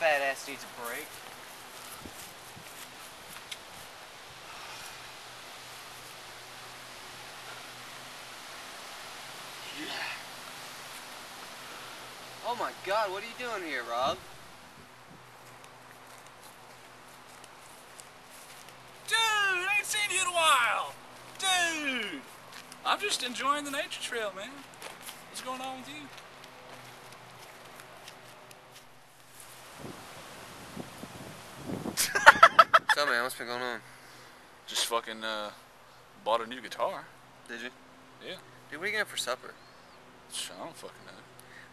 fat ass needs a break. Oh my God, what are you doing here, Rob? Dude, I ain't seen you in a while. Dude, I'm just enjoying the nature trail, man. What's going on with you? So man, what's been going on? Just fucking bought a new guitar. Did you? Yeah. Dude, what are you gonna have for supper? I don't fucking know.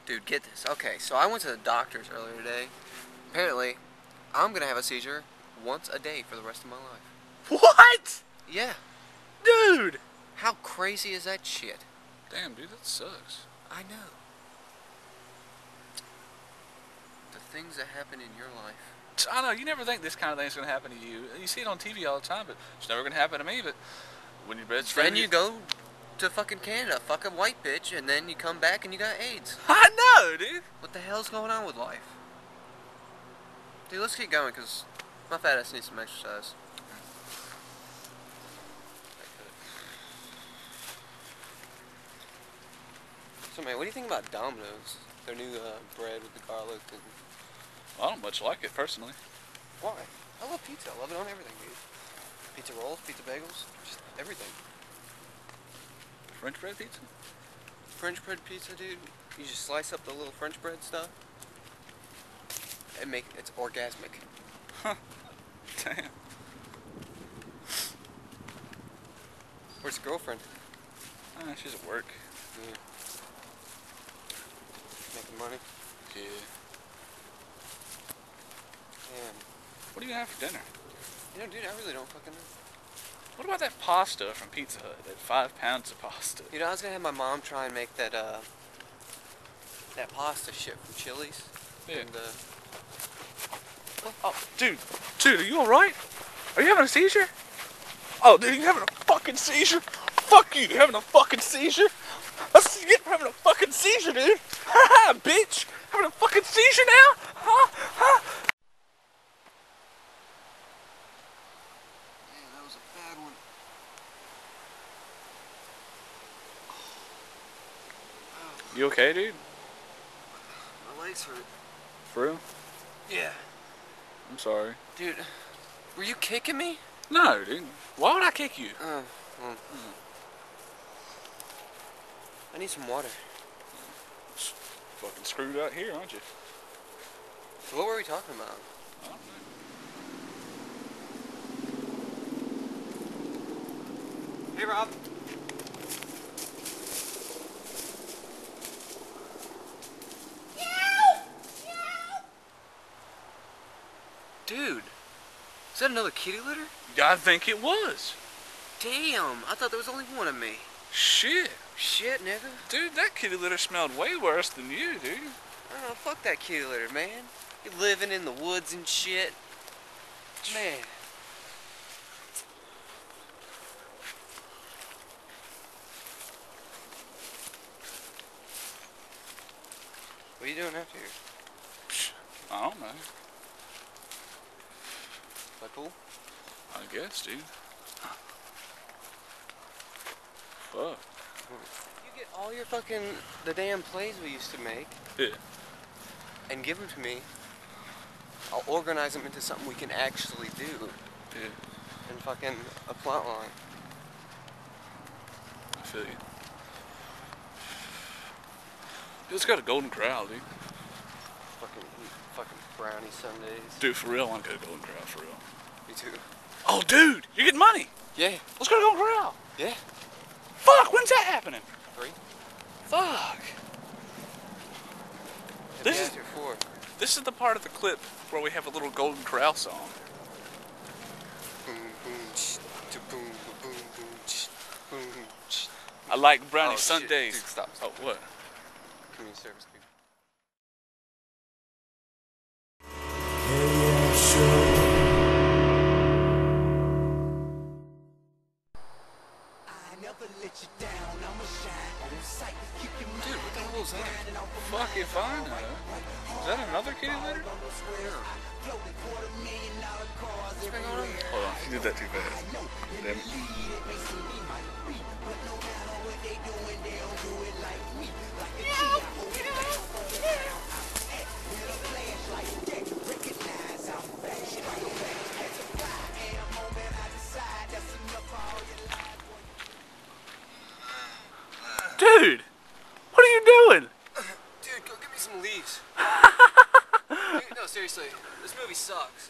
Dude, get this. Okay, so I went to the doctor's earlier today. Apparently, I'm gonna have a seizure once a day for the rest of my life. What? Yeah. Dude! How crazy is that shit? Damn, dude, that sucks. I know. The things that happen in your life. I know, you never think this kind of thing's going to happen to you. You see it on TV all the time, but it's never going to happen to me. But when your best friend... Then you go to fucking Canada, fuck a white bitch, and then you come back and you got AIDS. I know, dude. What the hell's going on with life? Dude, let's keep going, because my fat ass needs some exercise. So man, what do you think about Domino's? Their new bread with the garlic and... I don't much like it, personally. Why? I love pizza. I love it on everything, dude. Pizza rolls, pizza bagels, just everything. French bread pizza? French bread pizza, dude. You just slice up the little French bread stuff. It's orgasmic. Huh. Damn. Where's your girlfriend? She's at work. Yeah. Making money? Yeah. Damn. What do you have for dinner? You know, dude, I really don't fucking know. What about that pasta from Pizza Hut? That 5 pounds of pasta. You know, I was gonna have my mom try and make that that pasta shit from Chili's. Yeah. And, Oh, dude, are you alright? Are you having a seizure? Oh, dude, you having a fucking seizure? Fuck you, having a fucking seizure? I see you having a fucking seizure, dude. Ha ha, bitch. Having a fucking seizure now? Huh? Huh? Man, that was a bad one. You okay, dude? My legs hurt. For real? Yeah. I'm sorry. Dude, were you kicking me? No, dude. Why would I kick you? Well, I need some water. Fucking screwed out here, aren't you? So what were we talking about? I don't know. Hey, Rob. Dude, is that another kitty litter? I think it was. Damn, I thought there was only one of me. Shit. Shit, nigga. Dude, that kitty litter smelled way worse than you, dude. Oh, fuck that kitty litter, man. You living in the woods and shit. Man. What are you doing after here? I don't know. Is that cool? I guess, dude. Fuck. You get all your fucking, the damn plays we used to make. Yeah. And give them to me. I'll organize them into something we can actually do. Yeah. And fucking a plot line. I feel you. It's got a Golden Corral, dude. Fucking eat fucking brownie sundaes. Dude, for real, I want to go to Golden Corral, for real. Me too. Oh, dude, you're getting money. Yeah. Let's go to Golden Corral. Yeah. Fuck, when's that happening? 3. Fuck. Four. This is the part of the clip where we have a little Golden Corral song. Boom, boom, ch, boom, boom, boom, ch, boom, ch. I like brownie Shit. sundaes. Dude, stop. Oh, what? Community service, dude. I never Dude, what the hell is that? Fuck if I know. Is that another kitty litter? What's going on? Hold on, she did that too fast. Damn it. Dude! What are you doing? Dude, go get me some leaves. Dude, no, seriously. This movie sucks.